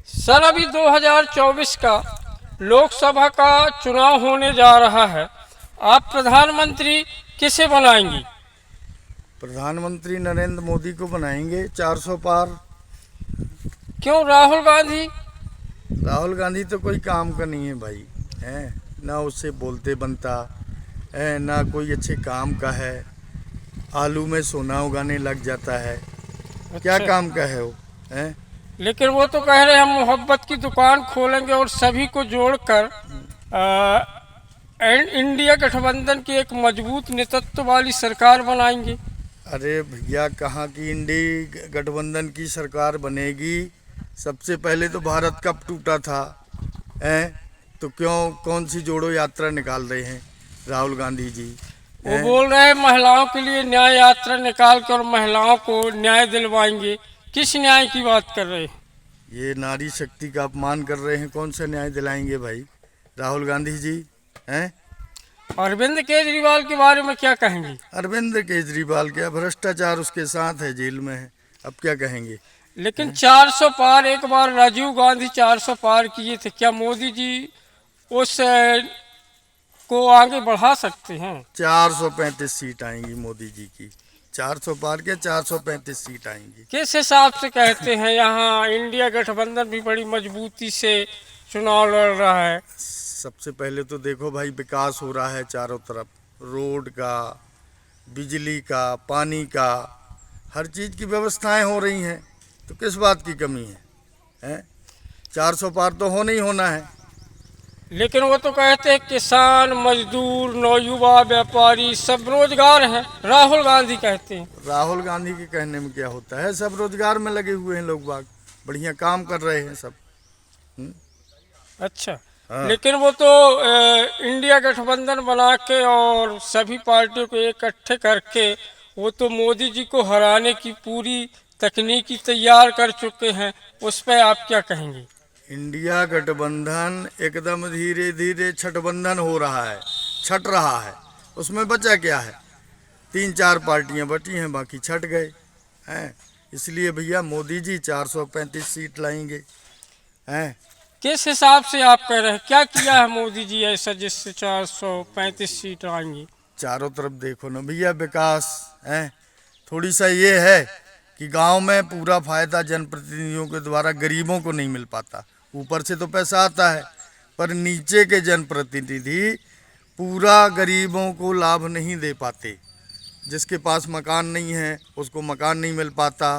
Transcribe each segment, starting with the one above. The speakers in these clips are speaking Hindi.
सर अभी 2024 का लोकसभा का चुनाव होने जा रहा है। आप प्रधानमंत्री किसे बनाएंगी? प्रधानमंत्री नरेंद्र मोदी को बनाएंगे 400 पार। क्यों राहुल गांधी? राहुल गांधी तो कोई काम का नहीं है भाई, है ना, उससे बोलते बनता है ना, कोई अच्छे काम का है। आलू में सोना उगाने लग जाता है। क्या अच्छा। काम का है वो, है? लेकिन वो तो कह रहे हैं हम मोहब्बत की दुकान खोलेंगे और सभी को जोड़कर इंडिया गठबंधन की एक मजबूत नेतृत्व वाली सरकार बनाएंगे। अरे भैया, कहाँ की इंडी गठबंधन की सरकार बनेगी? सबसे पहले तो भारत कब टूटा था, है? तो क्यों कौन सी जोड़ो यात्रा निकाल रहे हैं राहुल गांधी जी? वो बोल रहे हैं महिलाओं के लिए न्याय यात्रा निकाल कर महिलाओं को न्याय दिलवाएंगे। किस न्याय की बात कर रहे हैं? ये नारी शक्ति का अपमान कर रहे हैं। कौन सा न्याय दिलाएंगे भाई राहुल गांधी जी, हैं? अरविंद केजरीवाल के बारे में क्या कहेंगे? अरविंद केजरीवाल क्या भ्रष्टाचार उसके साथ है, जेल में है, अब क्या कहेंगे? लेकिन 400 पार एक बार राजीव गांधी 400 पार किए थे, क्या मोदी जी उस को आगे बढ़ा सकते हैं? 435 सीट आएंगी मोदी जी की। 400 पार के 435 सीट आएंगी। किस हिसाब से कहते हैं? यहाँ इंडिया गठबंधन भी बड़ी मजबूती से चुनाव लड़ रहा है। सबसे पहले तो देखो भाई, विकास हो रहा है चारों तरफ, रोड का, बिजली का, पानी का, हर चीज़ की व्यवस्थाएं हो रही हैं। तो किस बात की कमी है, हैं? 400 पार तो होना ही होना है। लेकिन वो तो कहते हैं किसान, मजदूर, नौयुवा, व्यापारी सब रोजगार हैं, राहुल गांधी कहते हैं। राहुल गांधी के कहने में क्या होता है? सब रोजगार में लगे हुए हैं लोग बाग, बढ़िया काम कर रहे हैं सब। अच्छा। हाँ। लेकिन वो तो इंडिया गठबंधन बना के और सभी पार्टियों को इकट्ठे करके वो तो मोदी जी को हराने की पूरी तकनीकी तैयार कर चुके हैं। उस पर आप क्या कहेंगे? इंडिया गठबंधन एकदम धीरे धीरे छठबंधन हो रहा है, छट रहा है। उसमें बचा क्या है? 3-4 पार्टियां बची हैं, बाकी छट गए हैं। इसलिए भैया मोदी जी 435 सीट लाएंगे, हैं? किस हिसाब से आप कह रहे हैं? क्या किया है मोदी जी ऐसा जिससे 435 सीट आएंगी? चारों तरफ देखो ना भैया, विकास है। थोड़ी सा ये है कि गांव में पूरा फायदा जनप्रतिनिधियों के द्वारा गरीबों को नहीं मिल पाता। ऊपर से तो पैसा आता है, पर नीचे के जनप्रतिनिधि पूरा गरीबों को लाभ नहीं दे पाते। जिसके पास मकान नहीं है उसको मकान नहीं मिल पाता,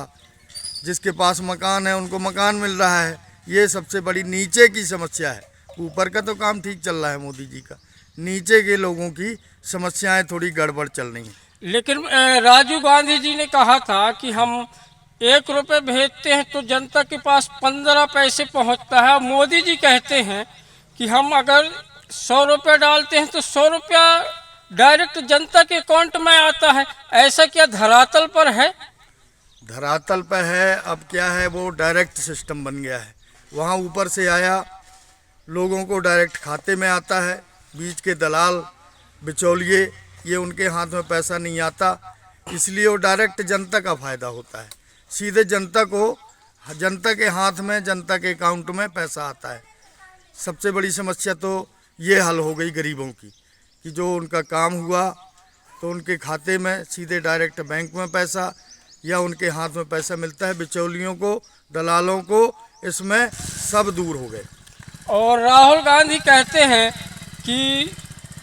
जिसके पास मकान है उनको मकान मिल रहा है। ये सबसे बड़ी नीचे की समस्या है। ऊपर का तो काम ठीक चल रहा है मोदी जी का, नीचे के लोगों की समस्याएं थोड़ी गड़बड़ चल रही हैं। लेकिन राजीव गांधी जी ने कहा था कि हम 1 रुपये भेजते हैं तो जनता के पास 15 पैसे पहुंचता है। मोदी जी कहते हैं कि हम अगर 100 रुपये डालते हैं तो 100 रुपया डायरेक्ट जनता के अकाउंट में आता है। ऐसा क्या धरातल पर है? धरातल पर है। अब क्या है, वो डायरेक्ट सिस्टम बन गया है। वहाँ ऊपर से आया, लोगों को डायरेक्ट खाते में आता है। बीच के दलाल, बिचौलिए, ये उनके हाथ में पैसा नहीं आता, इसलिए वो डायरेक्ट जनता का फायदा होता है। सीधे जनता को, जनता के हाथ में, जनता के अकाउंट में पैसा आता है। सबसे बड़ी समस्या तो ये हल हो गई गरीबों की, कि जो उनका काम हुआ तो उनके खाते में सीधे डायरेक्ट बैंक में पैसा या उनके हाथ में पैसा मिलता है। बिचौलियों को, दलालों को, इसमें सब दूर हो गए। और राहुल गांधी कहते हैं कि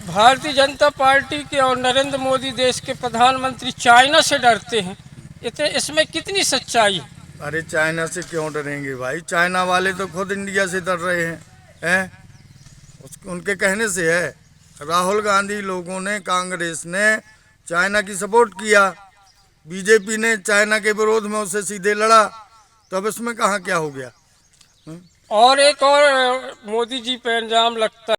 भारतीय जनता पार्टी के और नरेंद्र मोदी देश के प्रधानमंत्री चाइना से डरते हैं। इसमें कितनी सच्चाई है? अरे चाइना से क्यों डरेंगे भाई? चाइना वाले तो खुद इंडिया से डर रहे हैं? उनके कहने से है। राहुल गांधी लोगों ने, कांग्रेस ने चाइना की सपोर्ट किया, बीजेपी ने चाइना के विरोध में उससे सीधे लड़ा, तो अब इसमें कहाँ क्या हो गया? और एक और मोदी जी पे इल्जाम लगता है